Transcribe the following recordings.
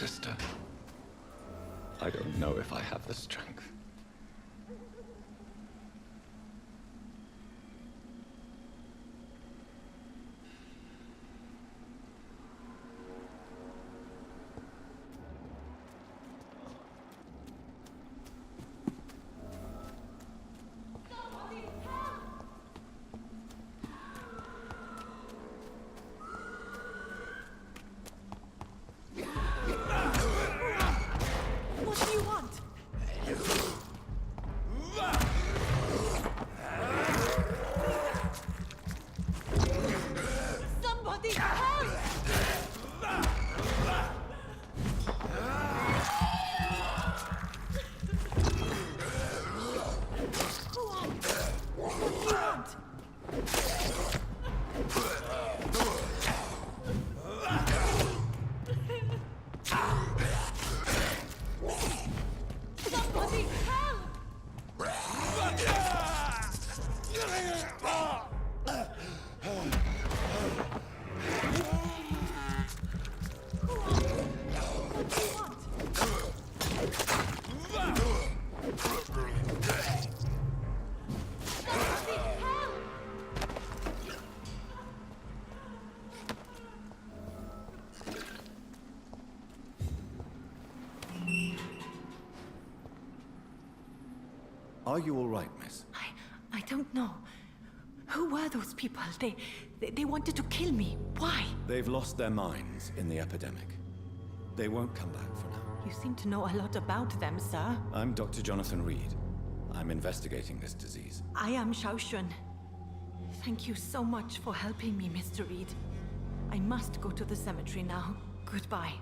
sister. I don't know if I have the strength. Are you all right, miss? I don't know. Who were those people? They wanted to kill me. Why? They've lost their minds in the epidemic. They won't come back for now. You seem to know a lot about them, sir. I'm Dr. Jonathan Reed. I'm investigating this disease. I am Xiaoxun. Thank you so much for helping me, Mr. Reed. I must go to the cemetery now. Goodbye.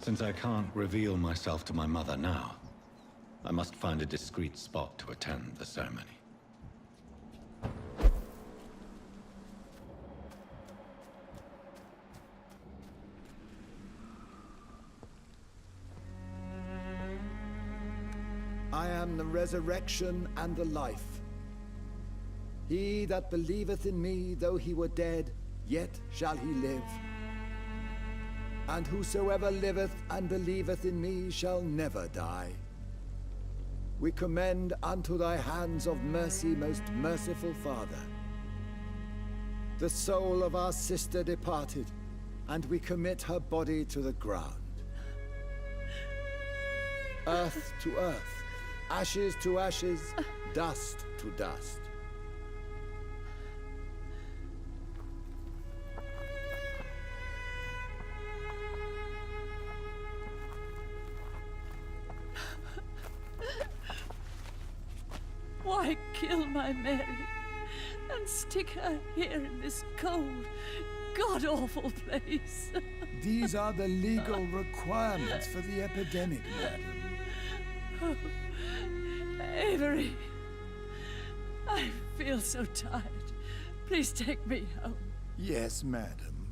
Since I can't reveal myself to my mother now, I must find a discreet spot to attend the ceremony. I am the resurrection and the life. He that believeth in me, though he were dead, yet shall he live. And whosoever liveth and believeth in me shall never die. We commend unto thy hands of mercy, most merciful Father, the soul of our sister departed, and we commit her body to the ground. Earth to earth, ashes to ashes, dust to dust. Why kill my Mary and stick her here in this cold, god-awful place? These are the legal requirements for the epidemic, madam. Oh, Avery, I feel so tired. Please take me home. Yes, madam.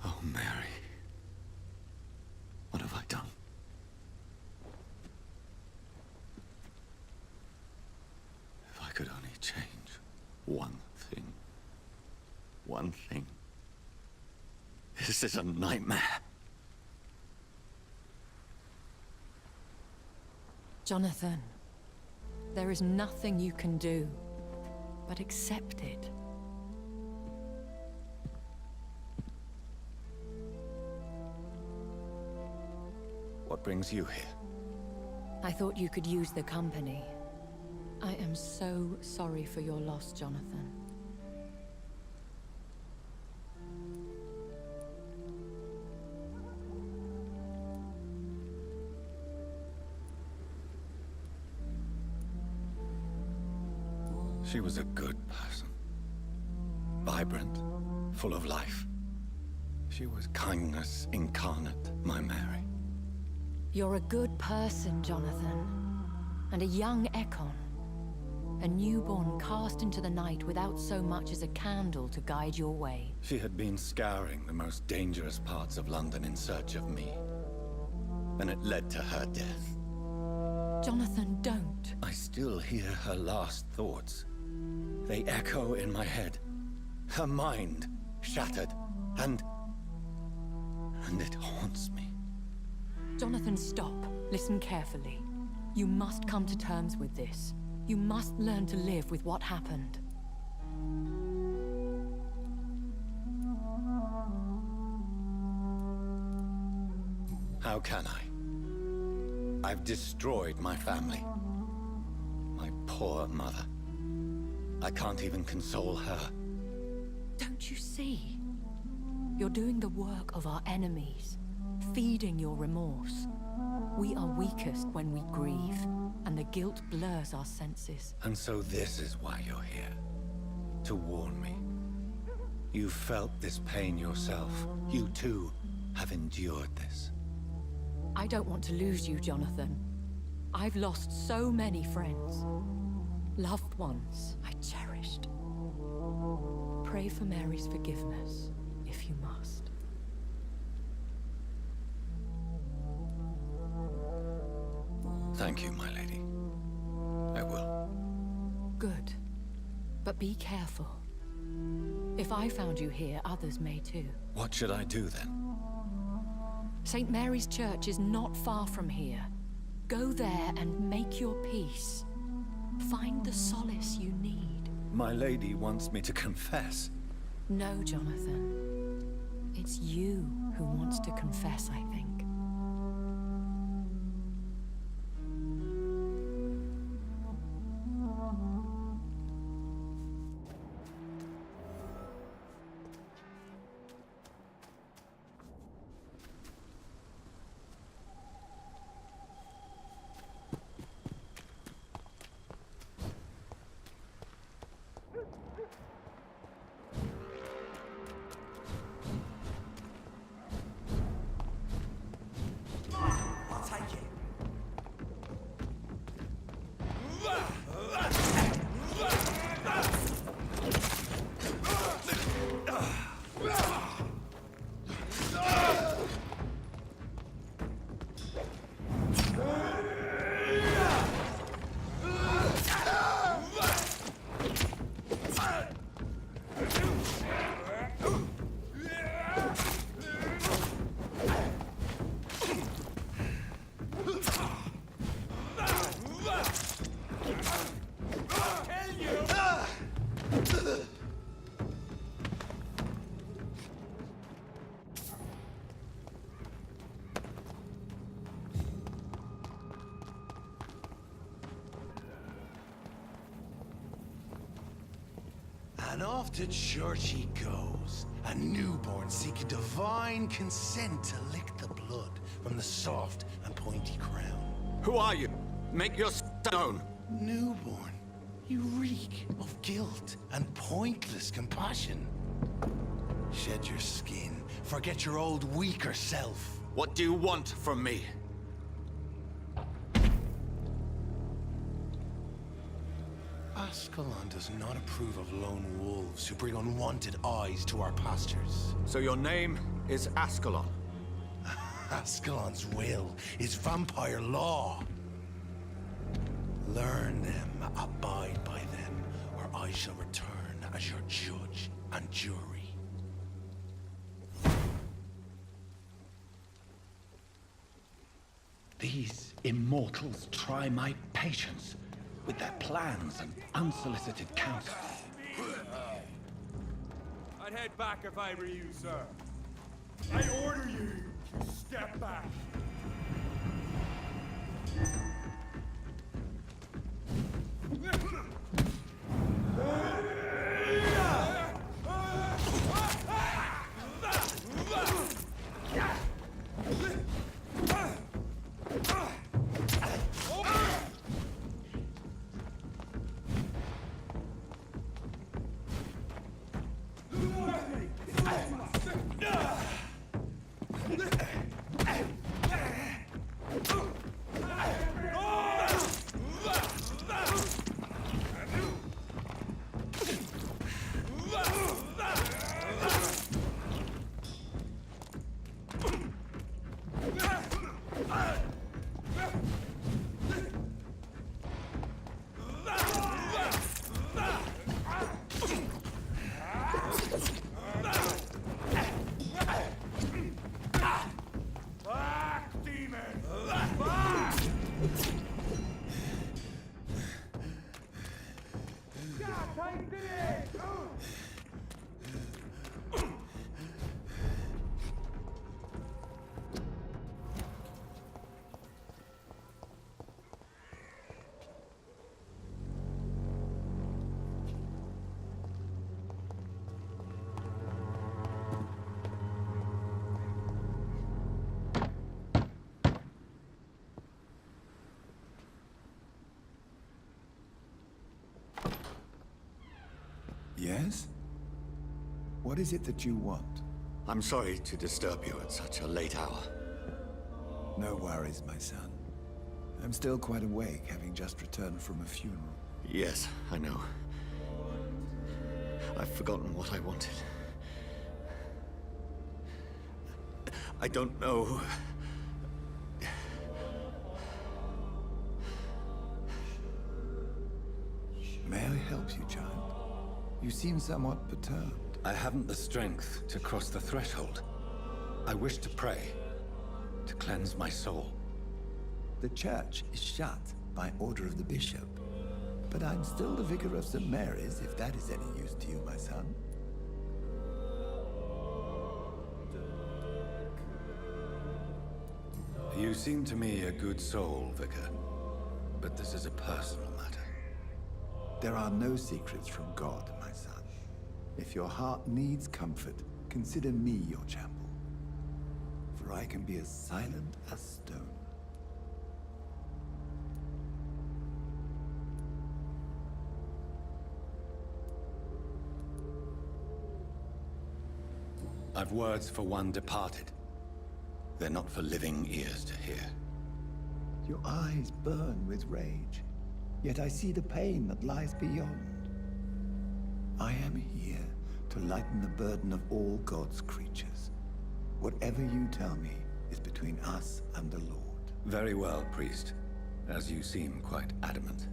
Oh, Mary. What have I done? If I could only change one thing. One thing. This is a nightmare. Jonathan, there is nothing you can do but accept it. What brings you here? I thought you could use the company. I am so sorry for your loss, Jonathan. She was a good person. Vibrant, full of life. She was kindness incarnate, my Mary. You're a good person, Jonathan. And a young Ekon. A newborn cast into the night without so much as a candle to guide your way. She had been scouring the most dangerous parts of London in search of me. And it led to her death. Jonathan, don't. I still hear her last thoughts. They echo in my head. Her mind shattered, and it haunts me. Jonathan, stop. Listen carefully. You must come to terms with this. You must learn to live with what happened. How can I? I've destroyed my family. My poor mother. I can't even console her. Don't you see? You're doing the work of our enemies, feeding your remorse. We are weakest when we grieve, and the guilt blurs our senses. And so this is why you're here. To warn me. You felt this pain yourself. You too have endured this. I don't want to lose you, Jonathan. I've lost so many friends. Loved ones I cherished. Pray for Mary's forgiveness, if you must. Thank you, my lady. I will. Good. But be careful. If I found you here, others may too. What should I do then? St. Mary's Church is not far from here. Go there and make your peace. Find the solace you need. My lady wants me to confess. No, Jonathan. It's you who wants to confess, I think. And off to church he goes, a newborn seeking divine consent to lick the blood from the soft and pointy crown. Who are you? Make your known. Newborn, you reek of guilt and pointless compassion. Shed your skin, forget your old weaker self. What do you want from me? Ascalon does not approve of lone wolves who bring unwanted eyes to our pastures. So your name is Ascalon? Ascalon's will is vampire law. Learn them, abide by them, or I shall return as your judge and jury. These immortals try my patience with their plans and unsolicited counsel. I'd head back if I were you, sir. I order you to step back. Yes? What is it that you want? I'm sorry to disturb you at such a late hour. No worries, my son. I'm still quite awake, having just returned from a funeral. Yes, I know. I've forgotten what I wanted. I don't know. May I help you, child? You seem somewhat perturbed. I haven't the strength to cross the threshold. I wish to pray, to cleanse my soul. The church is shut by order of the bishop. But I'm still the vicar of St. Mary's, if that is any use to you, my son. You seem to me a good soul, Vicar. But this is a personal matter. There are no secrets from God, my son. If your heart needs comfort, consider me your chapel. For I can be as silent as stone. I've words for one departed. They're not for living ears to hear. Your eyes burn with rage, yet I see the pain that lies beyond. I am here to lighten the burden of all God's creatures. Whatever you tell me is between us and the Lord. Very well, priest. As you seem quite adamant.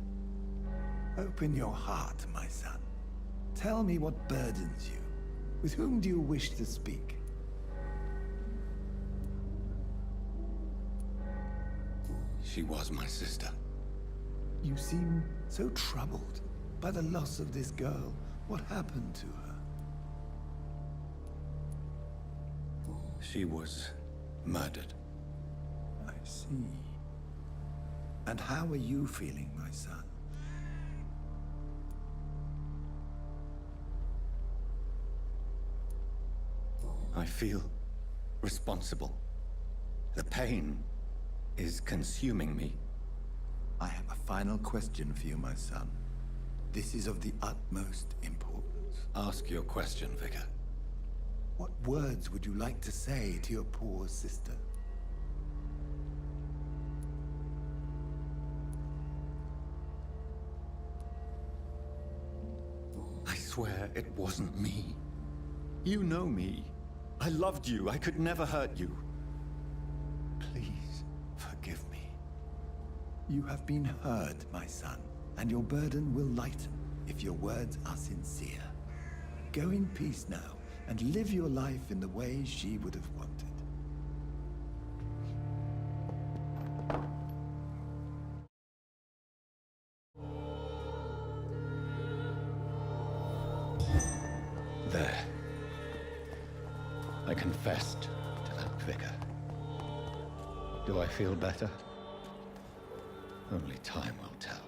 Open your heart, my son. Tell me what burdens you. With whom do you wish to speak? She was my sister. You seem so troubled by the loss of this girl. What happened to her? She was murdered. I see. And how are you feeling, my son? I feel responsible. The pain is consuming me. I have a final question for you, my son. This is of the utmost importance. Ask your question, Vicar. What words would you like to say to your poor sister? I swear it wasn't me. You know me. I loved you. I could never hurt you. Please, forgive me. You have been hurt, my son, and your burden will lighten if your words are sincere. Go in peace now, and live your life in the way she would have wanted. There. I confessed to that vicar. Do I feel better? Only time will tell.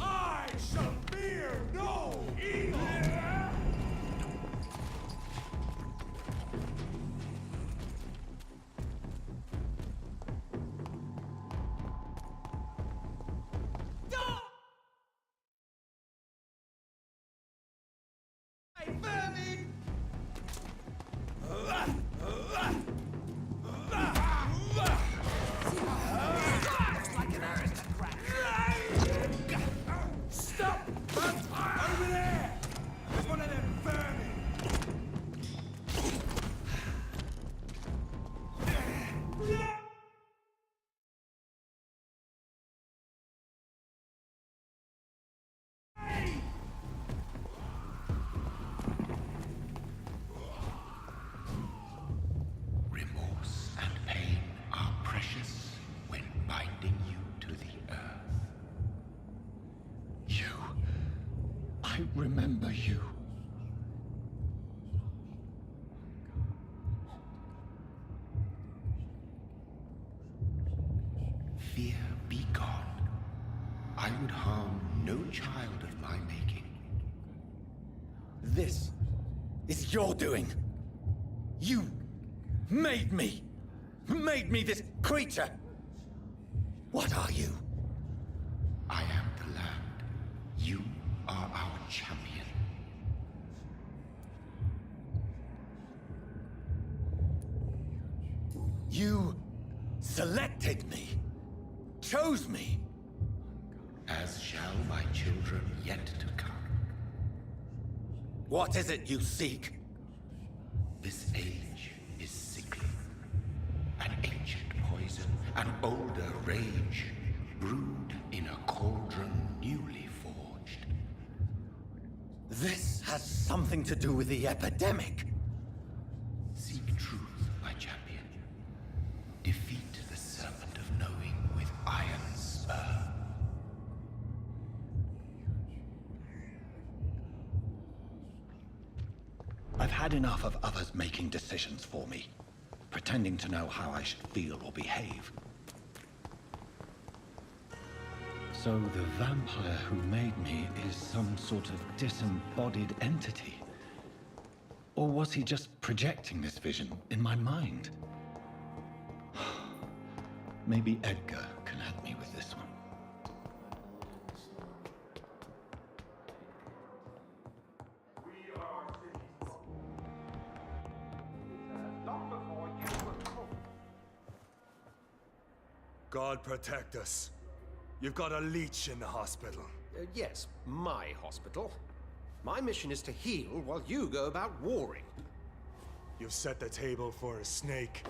I shall fear no evil! Stop! Over there! There's one of them vermin! Remorse and pain are precious when binding you to the earth. You. I remember you. Fear be gone. I would harm no child of my making. This is your doing. You made me. Made me this creature. What are you? I am the land. You are our champion. You selected me. Chose me. As shall my children yet to come. What is it you seek? This age is sickly. An ancient poison, an older rage, brewed in a cauldron newly forged. This has something to do with the epidemic. Seek truth, my champion. Defeat the serpent of knowing with iron spur. I've had enough of others making decisions for me, pretending to know how I should feel or behave. So the vampire who made me is some sort of disembodied entity? Or was he just projecting this vision in my mind? Maybe Edgar can help me with this one. God protect us. You've got a leech in the hospital. Yes, my hospital. My mission is to heal while you go about warring. You've set the table for a snake.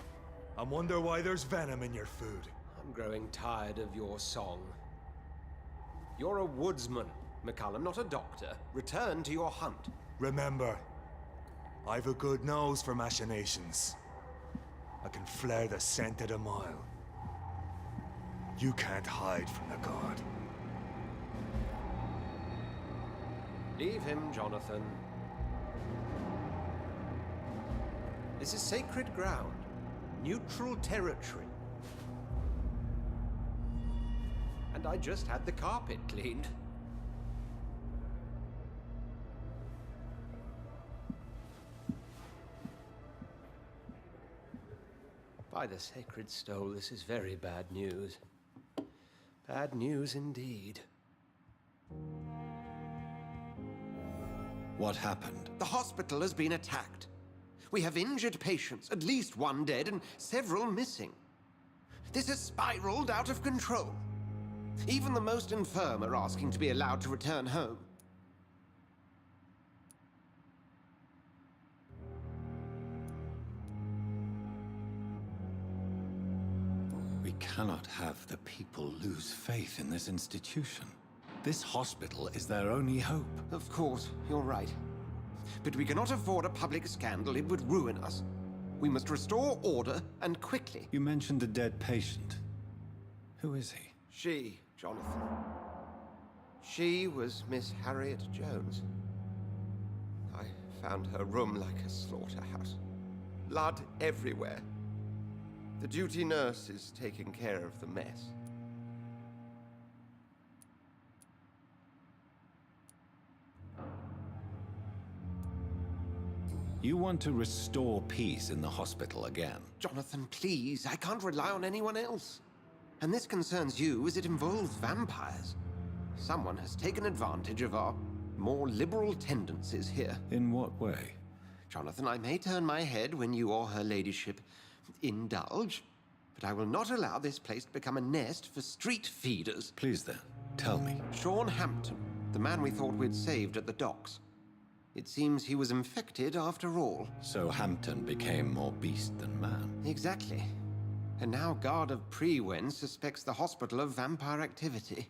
I wonder why there's venom in your food. I'm growing tired of your song. You're a woodsman, McCullum, not a doctor. Return to your hunt. Remember, I've a good nose for machinations. I can flare the scent at a mile. You can't hide from the god. Leave him, Jonathan. This is sacred ground. Neutral territory. And I just had the carpet cleaned. By the sacred stole, this is very bad news. Bad news indeed. What happened? The hospital has been attacked. We have injured patients, at least one dead and several missing. This has spiraled out of control. Even the most infirm are asking to be allowed to return home. We cannot have the people lose faith in this institution. This hospital is their only hope. Of course, you're right. But we cannot afford a public scandal. It would ruin us. We must restore order, and quickly. You mentioned a dead patient. Who is he? She, Jonathan. She was Miss Harriet Jones. I found her room like a slaughterhouse. Blood everywhere. The duty nurse is taking care of the mess. You want to restore peace in the hospital again? Jonathan, please. I can't rely on anyone else. And this concerns you as it involves vampires. Someone has taken advantage of our more liberal tendencies here. In what way? Jonathan, I may turn my head when you or her ladyship indulge, but I will not allow this place to become a nest for street feeders. Please then, tell me. Sean Hampton, the man we thought we'd saved at the docks. It seems he was infected after all. So Hampton became more beast than man. Exactly. And now Guard of Prewen suspects the hospital of vampire activity.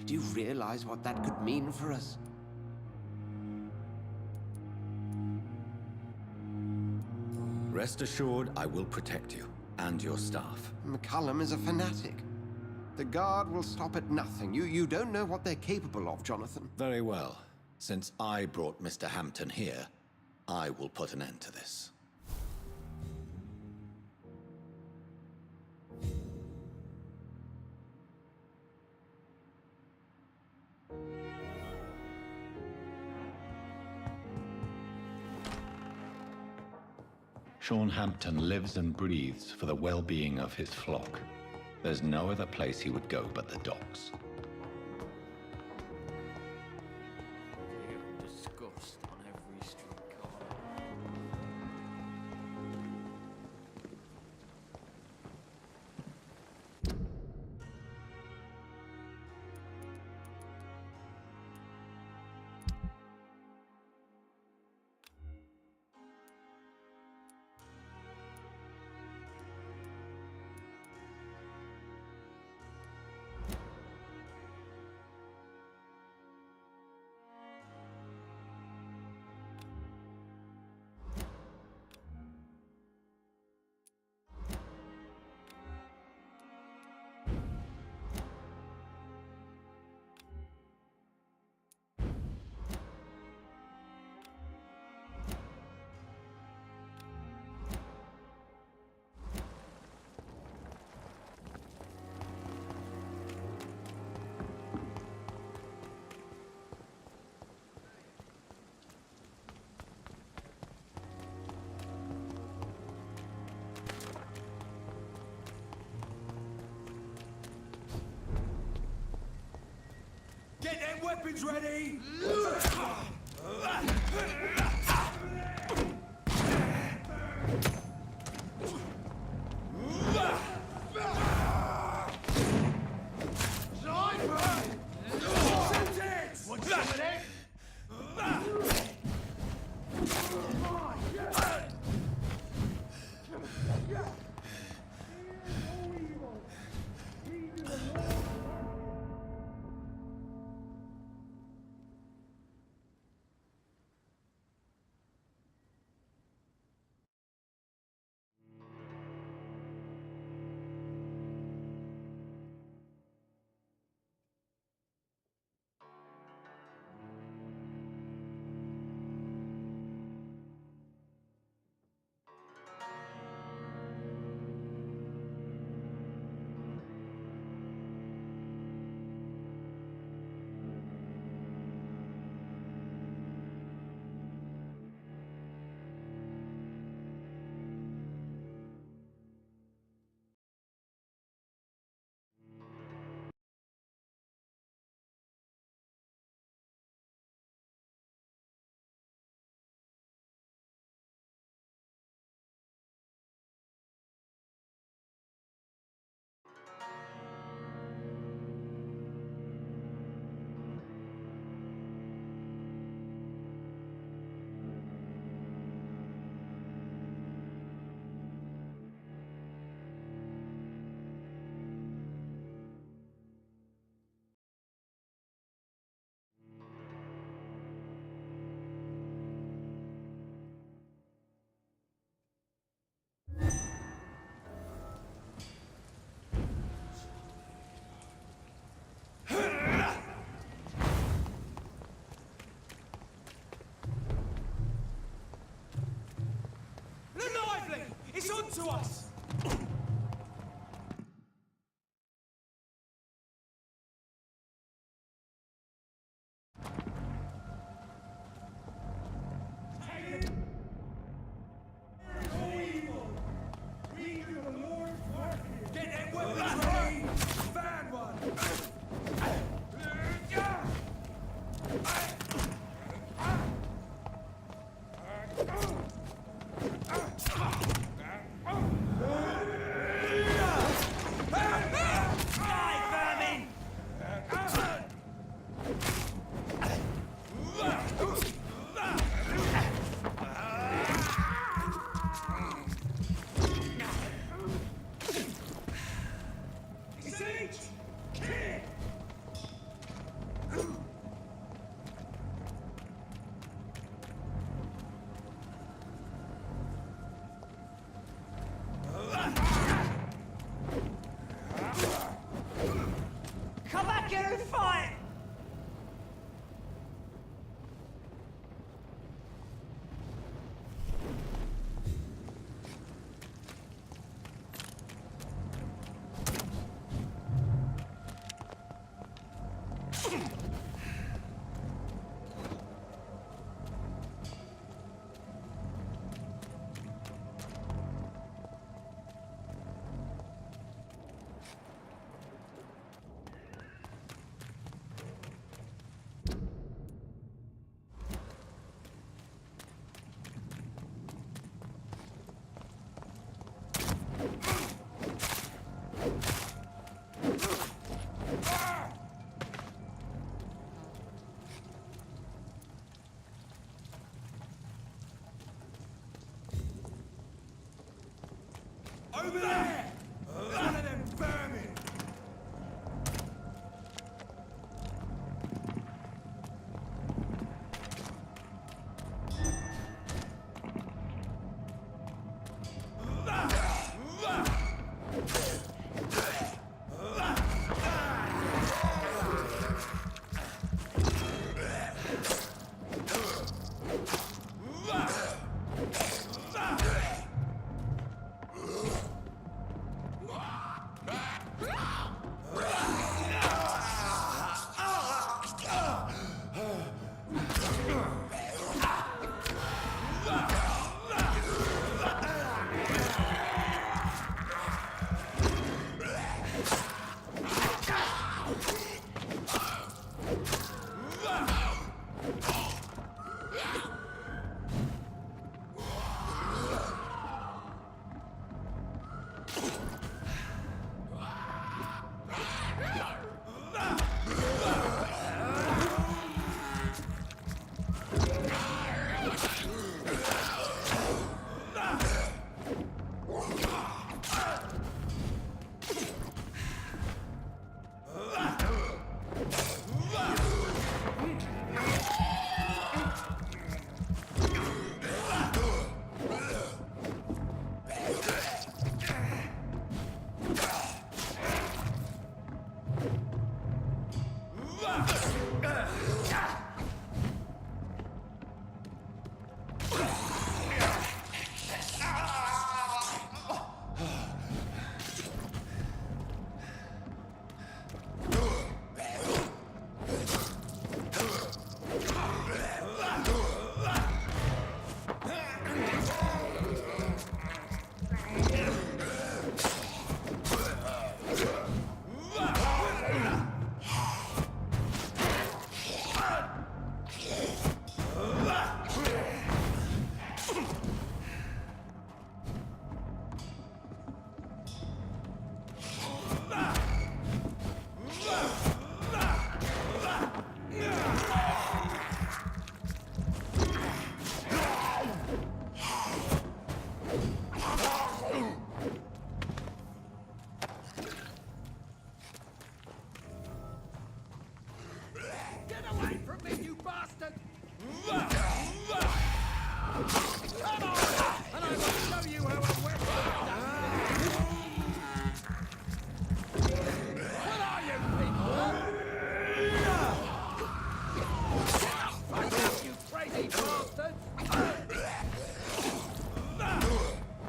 Do you realize what that could mean for us? Rest assured, I will protect you and your staff. McCullum is a fanatic. The Guard will stop at nothing. You don't know what they're capable of, Jonathan. Very well. Since I brought Mr. Hampton here, I will put an end to this. Sean Hampton lives and breathes for the well-being of his flock. There's no other place he would go but the docks. Disgust on every street corner. Get them weapons ready! It's unto us! Come back here and fight! Over there! One of them vermin!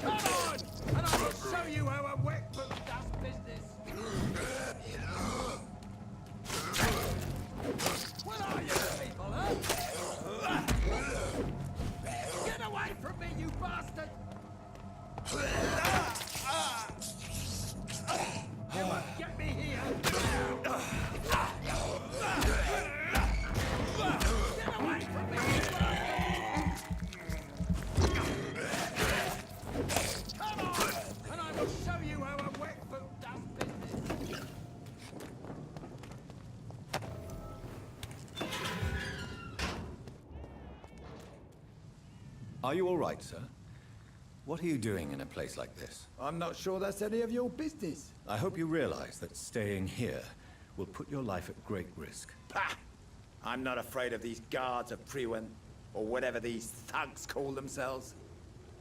Come on! Are you all right, sir? What are you doing in a place like this? I'm not sure that's any of your business. I hope you realize that staying here will put your life at great risk. Pah! I'm not afraid of these guards of Priwen, or whatever these thugs call themselves.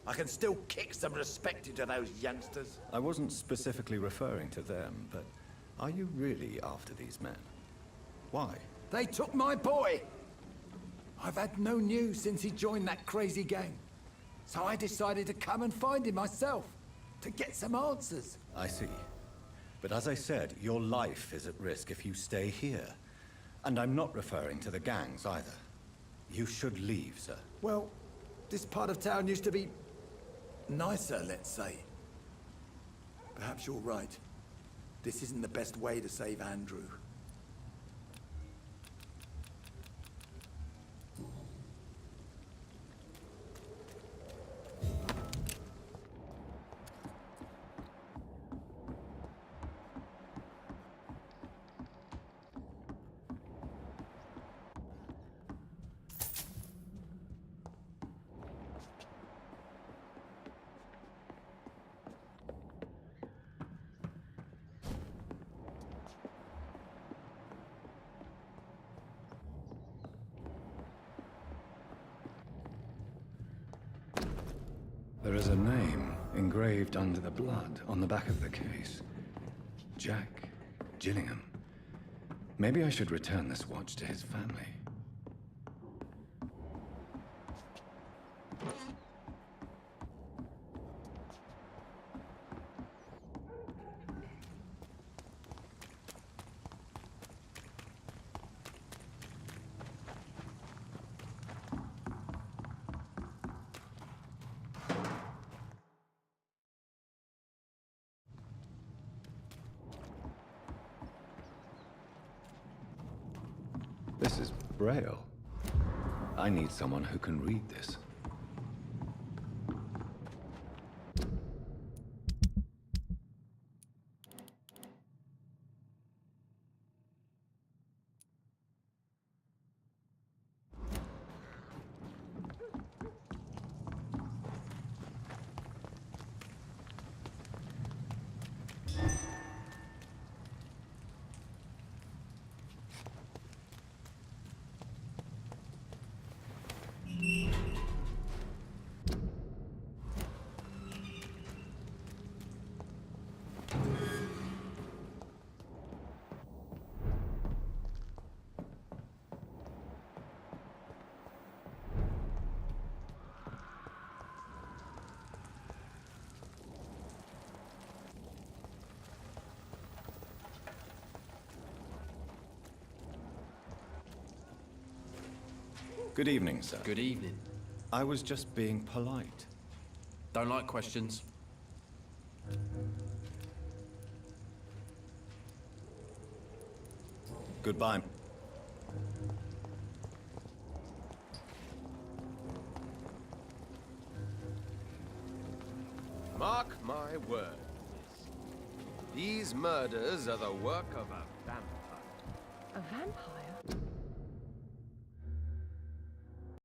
I can still kick some respect into those youngsters. I wasn't specifically referring to them, but are you really after these men? Why? They took my boy! I've had no news since he joined that crazy gang. So I decided to come and find him myself, to get some answers. I see. But as I said, your life is at risk if you stay here. And I'm not referring to the gangs either. You should leave, sir. Well, this part of town used to be nicer, let's say. Perhaps you're right. This isn't the best way to save Andrew. There is a name engraved under the blood on the back of the case. Jack Gillingham. Maybe I should return this watch to his family. This is Braille. I need someone who can read this. Good evening, sir. Good evening. I was just being polite. Don't like questions. Goodbye. Mark my words. These murders are the work of a vampire. A vampire?